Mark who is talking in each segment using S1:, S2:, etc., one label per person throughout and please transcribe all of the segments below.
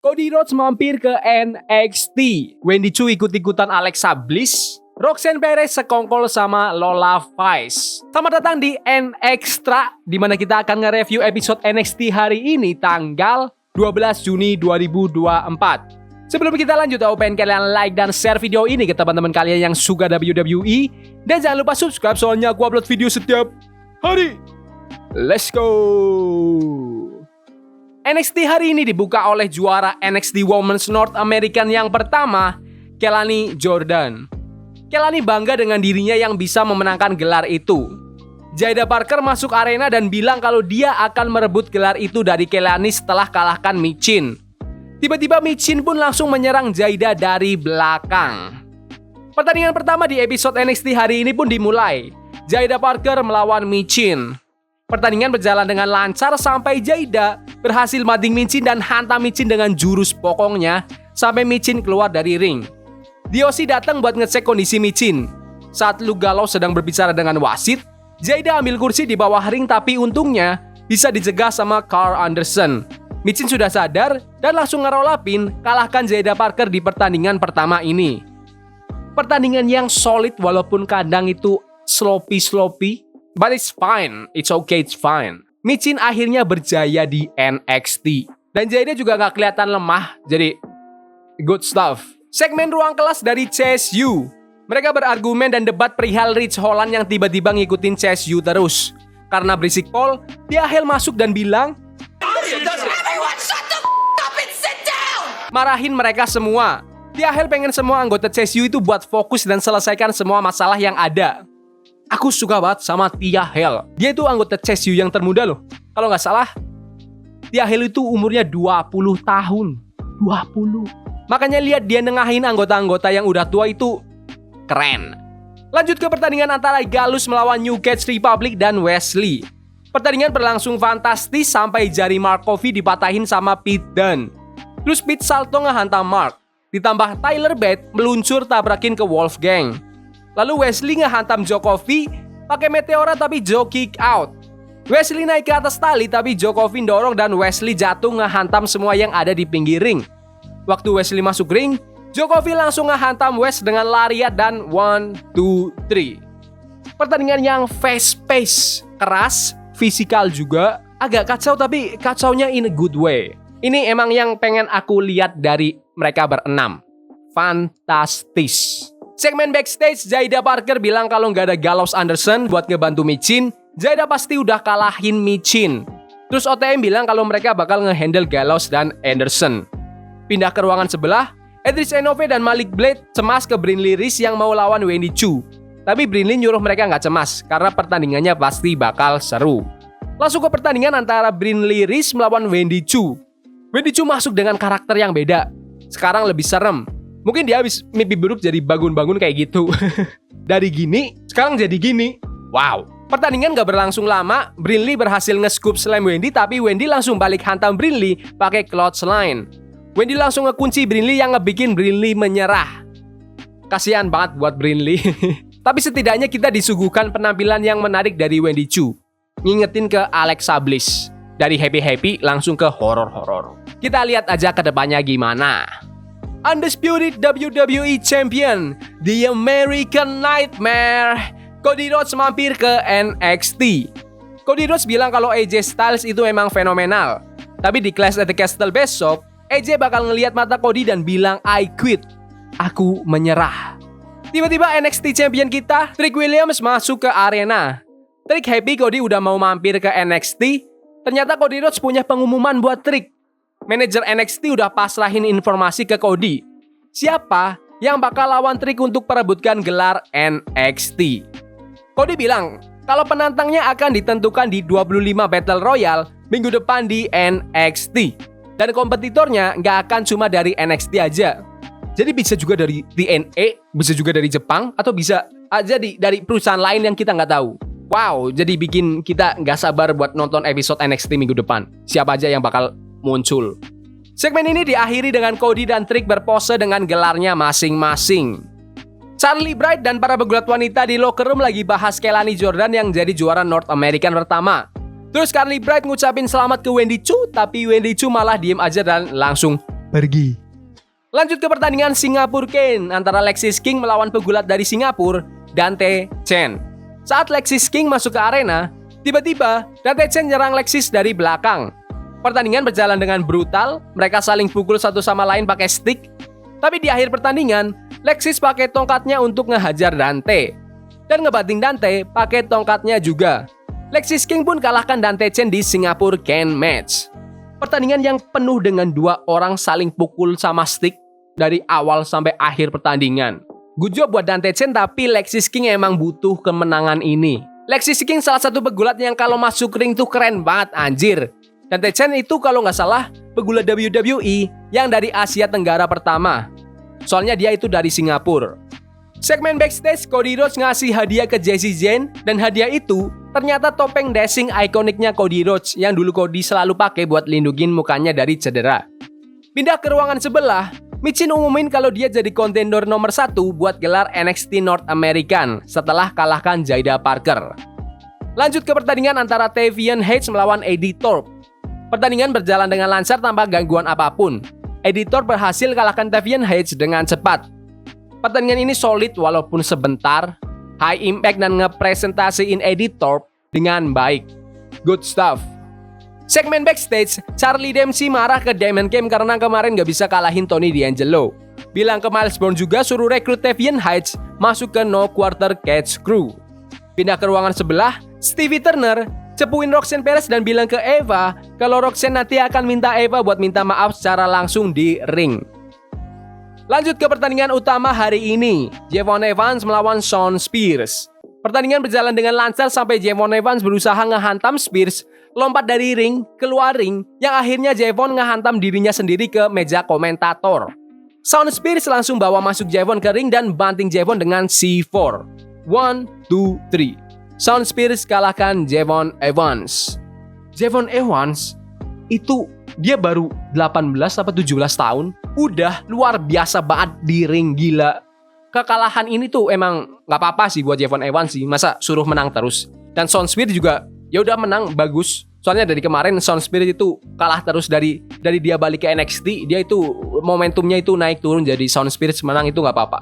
S1: Cody Rhodes mampir ke NXT. Wendy Choo ikut-ikutan Alexa Bliss. Roxanne Perez sekongkol sama Lola Vice. Selamat datang di NXtra, di mana kita akan nge-review episode NXT hari ini tanggal 12 Juni 2024. Sebelum kita lanjut, aku pengen kalian like dan share video ini ke teman-teman kalian yang suka WWE. Dan jangan lupa subscribe soalnya aku upload video setiap hari. Let's go! NXT hari ini dibuka oleh juara NXT Women's North American yang pertama, Kelani Jordan. Kelani bangga dengan dirinya yang bisa memenangkan gelar itu. Jaida Parker masuk arena dan bilang kalau dia akan merebut gelar itu dari Kelani setelah kalahkan Michin. Tiba-tiba Michin pun langsung menyerang Jaida dari belakang. Pertandingan pertama di episode NXT hari ini pun dimulai. Jaida Parker melawan Michin. Pertandingan berjalan dengan lancar sampai Jaida berhasil mading Michin dan hantam Michin dengan jurus pokongnya sampai Michin keluar dari ring. DOC datang buat ngecek kondisi Michin. Saat Luke Gallows sedang berbicara dengan wasit, Jaida ambil kursi di bawah ring tapi untungnya bisa dicegah sama Karl Anderson. Michin sudah sadar dan langsung ngerolapin kalahkan Jaida Parker di pertandingan pertama ini. Pertandingan yang solid walaupun kadang itu sloppy. But it's fine, it's okay, it's fine. Michin akhirnya berjaya di NXT. Dan Jaida juga gak kelihatan lemah, jadi good stuff. Segmen ruang kelas dari CSU. Mereka berargumen dan debat perihal Rich Holland yang tiba-tiba ngikutin CSU terus. Karena berisik Paul, Diahel masuk dan bilang, marahin mereka semua. Diahel pengen semua anggota CSU itu buat fokus dan selesaikan semua masalah yang ada. Aku suka banget sama Diahel. Dia itu anggota CSU yang termuda loh. Kalau nggak salah, Diahel itu umurnya 20 tahun. 20. Makanya lihat dia nengahin anggota-anggota yang udah tua itu keren. Lanjut ke pertandingan antara Gallus melawan New Catch Republic dan Wesley. Pertandingan berlangsung fantastis sampai jari Mark Coffey dipatahin sama Pete Dunne. Terus Pete salto ngehantam Mark. Ditambah Tyler Bate meluncur tabrakin ke Wolfgang. Lalu Wesley ngehantam Joe Coffey pakai Meteora tapi Joe kick out. Wesley naik ke atas tali tapi Joe Coffey dorong dan Wesley jatuh ngehantam semua yang ada di pinggir ring. Waktu Wesley masuk ring, Joe Coffey langsung ngehantam Wes dengan lariat dan 1, 2, 3. Pertandingan yang fast pace, keras, fisikal juga, agak kacau tapi kacaunya in a good way. Ini emang yang pengen aku lihat dari mereka berenam. Fantastis. Segmen backstage, Jaida Parker bilang kalau nggak ada Gallows Anderson buat ngebantu Michin, Jaida pasti udah kalahin Michin. Terus OTM bilang kalau mereka bakal ngehandle Gallows dan Anderson. Pindah ke ruangan sebelah, Edris Enove dan Malik Blade cemas ke Brinley Reese yang mau lawan Wendy Choo. Tapi Brinley nyuruh mereka nggak cemas karena pertandingannya pasti bakal seru. Langsung ke pertandingan antara Brinley Reese melawan Wendy Choo. Wendy Choo masuk dengan karakter yang beda. Sekarang lebih serem. Mungkin dia habis mimpi buruk jadi bangun-bangun kayak gitu. Dari gini, sekarang jadi gini. Wow. Pertandingan gak berlangsung lama, Brinley berhasil nge-scoop slam Wendy, tapi Wendy langsung balik hantam Brinley pakai clothesline. Wendy langsung ngekunci Brinley yang ngebikin Brinley menyerah. Kasihan banget buat Brinley. Tapi setidaknya kita disuguhkan penampilan yang menarik dari Wendy Choo. Ngingetin ke Alexa Bliss. Dari happy-happy langsung ke horor-horor. Kita lihat aja ke depannya gimana. Undisputed WWE Champion, The American Nightmare, Cody Rhodes mampir ke NXT. Cody Rhodes bilang kalau AJ Styles itu emang fenomenal. Tapi di Clash at the Castle besok, AJ bakal ngelihat mata Cody dan bilang I quit. Aku menyerah. Tiba-tiba NXT Champion kita, Trick Williams masuk ke arena. Trick happy Cody udah mau mampir ke NXT. Ternyata Cody Rhodes punya pengumuman buat Trick. Manajer NXT udah pasrahin informasi ke Cody. Siapa yang bakal lawan Trick untuk perebutkan gelar NXT? Cody bilang kalau penantangnya akan ditentukan di 25 Battle Royale minggu depan di NXT. Dan kompetitornya nggak akan cuma dari NXT aja. Jadi bisa juga dari TNA, bisa juga dari Jepang, atau bisa aja dari perusahaan lain yang kita nggak tahu. Wow, jadi bikin kita nggak sabar buat nonton episode NXT minggu depan. Siapa aja yang bakal muncul. Segmen ini diakhiri dengan Cody dan Trick berpose dengan gelarnya masing-masing. Charlie Bright dan para pegulat wanita di locker room lagi bahas Kelani Jordan yang jadi juara North American pertama. Terus Charlie Bright ngucapin selamat ke Wendy Choo, tapi Wendy Choo malah diem aja dan langsung
S2: pergi.
S1: Lanjut ke pertandingan Singapura Kane antara Lexis King melawan pegulat dari Singapura, Dante Chen. Saat Lexis King masuk ke arena, tiba-tiba Dante Chen nyerang Lexis dari belakang. Pertandingan berjalan dengan brutal, mereka saling pukul satu sama lain pakai stick. Tapi di akhir pertandingan, Lexis pakai tongkatnya untuk ngehajar Dante. Dan ngebanting Dante pakai tongkatnya juga. Lexis King pun kalahkan Dante Chen di Singapura Kane match. Pertandingan yang penuh dengan dua orang saling pukul sama stick dari awal sampai akhir pertandingan. Good job buat Dante Chen, tapi Lexis King emang butuh kemenangan ini. Lexis King salah satu pegulat yang kalau masuk ring tuh keren banget anjir. Dante Chen itu kalau nggak salah pegulat WWE yang dari Asia Tenggara pertama. Soalnya dia itu dari Singapura. Segmen backstage, Cody Rhodes ngasih hadiah ke Jacy Jayne dan hadiah itu ternyata topeng dashing ikoniknya Cody Rhodes yang dulu Cody selalu pakai buat lindungin mukanya dari cedera. Pindah ke ruangan sebelah, Michin umumin kalau dia jadi kontender nomor 1 buat gelar NXT North American setelah kalahkan Jayda Parker. Lanjut ke pertandingan antara Tavian Hayes melawan Eddie Thorpe. Pertandingan berjalan dengan lancar tanpa gangguan apapun. Eddie Thorpe berhasil kalahkan Tavian Hayes dengan cepat. Pertandingan ini solid walaupun sebentar, high impact dan ngepresentasiin Eddie Thorpe dengan baik. Good stuff. Segmen backstage, Charlie Dempsey marah ke Damon Kim karena kemarin gak bisa kalahin Tony D'Angelo. Bilang ke Miles Bourne juga suruh rekrut Tavian Hayes masuk ke No Quarter Cage Crew. Pindah ke ruangan sebelah, Stevie Turner cepuin Roxanne Perez dan bilang ke Eva kalau Roxanne nanti akan minta Eva buat minta maaf secara langsung di ring. Lanjut ke pertandingan utama hari ini, Javon Evans melawan Shawn Spears. Pertandingan berjalan dengan lancar sampai Javon Evans berusaha ngehantam Spears, lompat dari ring, keluar ring, yang akhirnya Javon ngehantam dirinya sendiri ke meja komentator. Shawn Spears langsung bawa masuk Javon ke ring dan banting Javon dengan C4. 1, 2, 3. Shawn Spears kalahkan Javon Evans. Javon Evans itu dia baru 18 atau 17 tahun, udah luar biasa banget di ring, gila. Kekalahan ini tuh emang nggak apa-apa sih buat Javon Evans sih, masa suruh menang terus. Dan Shawn Spears juga ya udah menang bagus. Soalnya dari kemarin Shawn Spears itu kalah terus dari dia balik ke NXT, dia itu momentumnya itu naik turun, jadi Shawn Spears menang itu nggak apa-apa.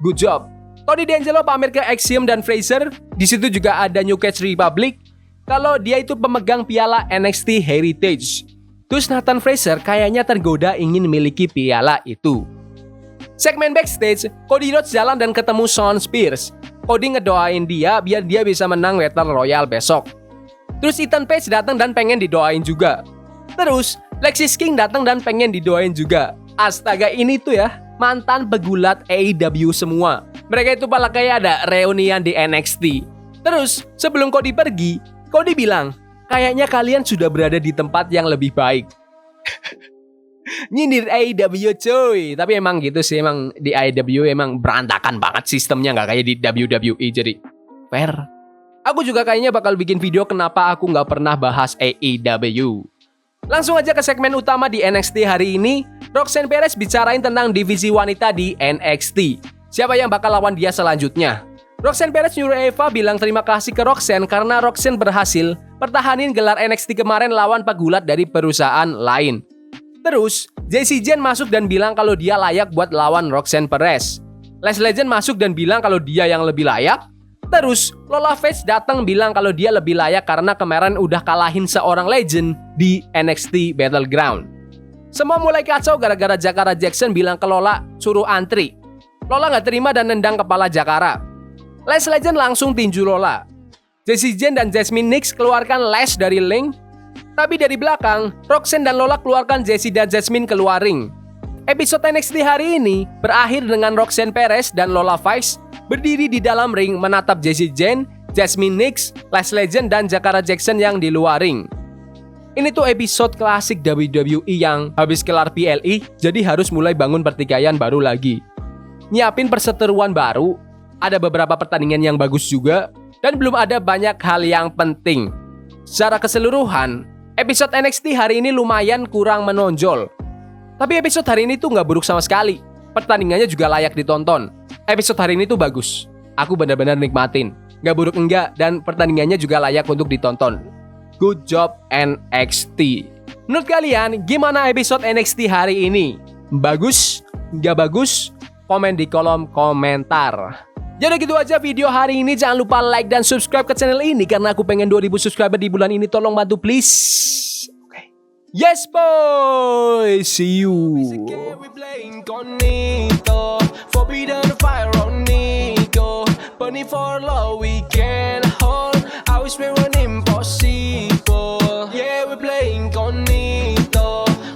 S1: Good job. Tony D'Angelo pamer ke Axiom dan Fraser. Di situ juga ada New Catch Republic kalau dia itu pemegang piala NXT Heritage. Terus Nathan Fraser kayaknya tergoda ingin memiliki piala itu. Segmen backstage, Cody Rhodes jalan dan ketemu Shawn Spears. Cody ngedoain dia biar dia bisa menang Battle Royale besok. Terus Ethan Page datang dan pengen didoain juga. Terus Lexis King datang dan pengen didoain juga. Astaga, ini tuh ya mantan pegulat AEW semua. Mereka itu malah kayak ada reunian di NXT. Terus sebelum Cody pergi, Cody bilang, kayaknya kalian sudah berada di tempat yang lebih baik. Nyindir AEW cuy. Tapi emang gitu sih, emang di AEW emang berantakan banget sistemnya, gak kayak di WWE. Jadi fair. Aku juga kayaknya bakal bikin video kenapa aku gak pernah bahas AEW. Langsung aja ke segmen utama di NXT hari ini. Roxanne Perez bicarain tentang divisi wanita di NXT. Siapa yang bakal lawan dia selanjutnya? Roxanne Perez nyuruh Eva bilang terima kasih ke Roxanne karena Roxanne berhasil pertahanin gelar NXT kemarin lawan pegulat dari perusahaan lain. Terus, Jacy Jayne masuk dan bilang kalau dia layak buat lawan Roxanne Perez. Les Legend masuk dan bilang kalau dia yang lebih layak. Terus, Lola Face datang bilang kalau dia lebih layak karena kemarin udah kalahin seorang legend di NXT Battleground. Semua mulai kacau gara-gara Jakara Jackson bilang ke Lola suruh antri. Lola gak terima dan nendang kepala Jakara. Les Legend langsung tinju Lola. Jacy Jayne dan Jasmine Nix keluarkan Les dari ring. Tapi dari belakang, Roxanne dan Lola keluarkan Jacy dan Jasmine keluar ring. Episode NXT hari ini berakhir dengan Roxanne Perez dan Lola Vice berdiri di dalam ring menatap Jacy Jayne, Jasmine Nix, Les Legend, dan Jakara Jackson yang di luar ring. Ini tuh episode klasik WWE yang habis kelar PLE, jadi harus mulai bangun pertikaian baru lagi. Nyiapin perseteruan baru, ada beberapa pertandingan yang bagus juga, dan belum ada banyak hal yang penting. Secara keseluruhan, episode NXT hari ini lumayan kurang menonjol. Tapi episode hari ini tuh gak buruk sama sekali. Pertandingannya juga layak ditonton. Episode hari ini tuh bagus. Aku benar-benar nikmatin. Gak buruk enggak, dan pertandingannya juga layak untuk ditonton. Good job NXT. Menurut kalian, gimana episode NXT hari ini? Bagus? Nggak bagus? Komen di kolom komentar. Jadi gitu aja video hari ini. Jangan lupa like dan subscribe ke channel ini karena aku pengen 2000 subscriber di bulan ini. Tolong bantu please. Okay. Yes boy, see you. For love we can hold. I wish we were